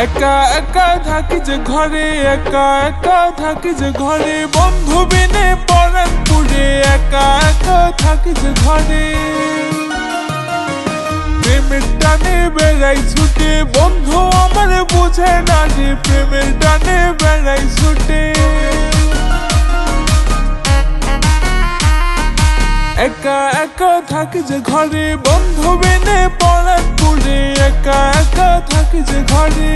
একা একা থাকি যে ঘরে, একা একা থাকি যে ঘরে, বন্ধু বিনে পরাণ পুরে। একা একা থাকি যে ঘরে, প্রেমের টানে বেড়াই ছুটে, বন্ধু আমার বুঝে না যে প্রেমের টানে বেড়াই ছুটে। একা একা থাকি যে ঘরে, বন্ধু বিনে পরাণ পুরে। একা একা থাকি যে ঘরে,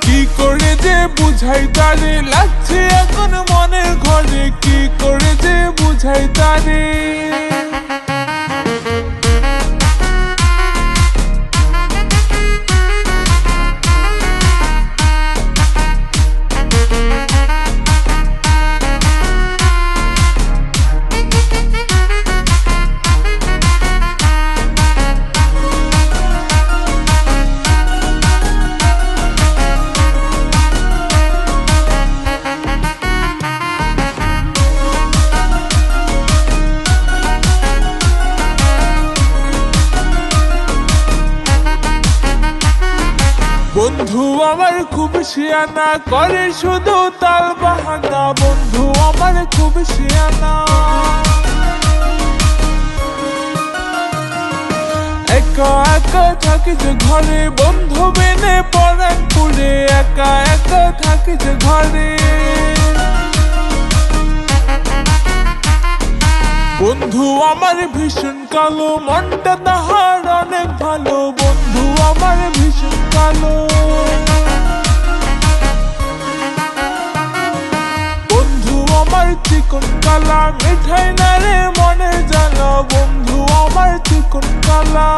কি করে যে বুঝাই তারে, লাগছে এখন মনের ঘরে। কি করে যে বুঝাই তারে, বন্ধু আমার খুব শিয়ানা, করে শুধু তাল বাহানা। বন্ধু আমার খুব শিয়ানা, একা একা থাকি যে ঘরে, বন্ধু বিনে পরাণ পুরে। একা একা থাকি যে ঘরে, বন্ধু আমার ভীষণ কালো, মনটা তাহার অনেক ভালো। বন্ধু আমার ভীষণ কালো, বন্ধু আমার চিকন কালা, মিঠাই না রে মনে জ্বালা। বন্ধু আমার চিকন কালা,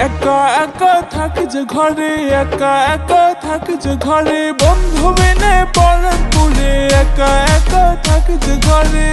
একা একা থাকি যে ঘরে, একা একা থাকি যে ঘরে, বন্ধু বিনে পরাণ পুরে। একা একা থাকি যে ঘরে,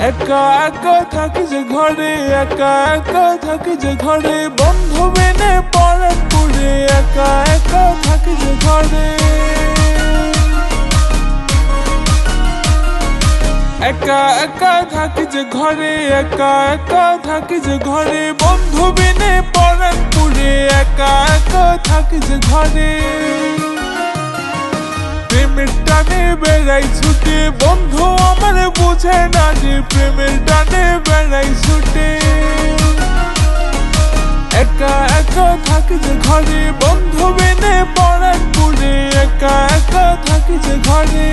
একা একা থাকি যে ঘরে, একা একা থাকি যে ঘরে, বন্ধু বিনে পরাণ পুরে। একা একা থাকি যে ঘরে, একা একা থাকি যে ঘরে, একা একা থাকি যে ঘরে, বন্ধু বিনে পরাণ পুরে। একা একা থাকি যে ঘরে, প্রেমের টানে বেড়াই ছুটে, বন্ধু আমার বুঝে না যে প্রেমের টানে বেড়াই ছুটে। একা একা থাকি যে ঘরে, বন্ধু বিনে পরাণ পুরে। একা একা থাকি যে ঘরে।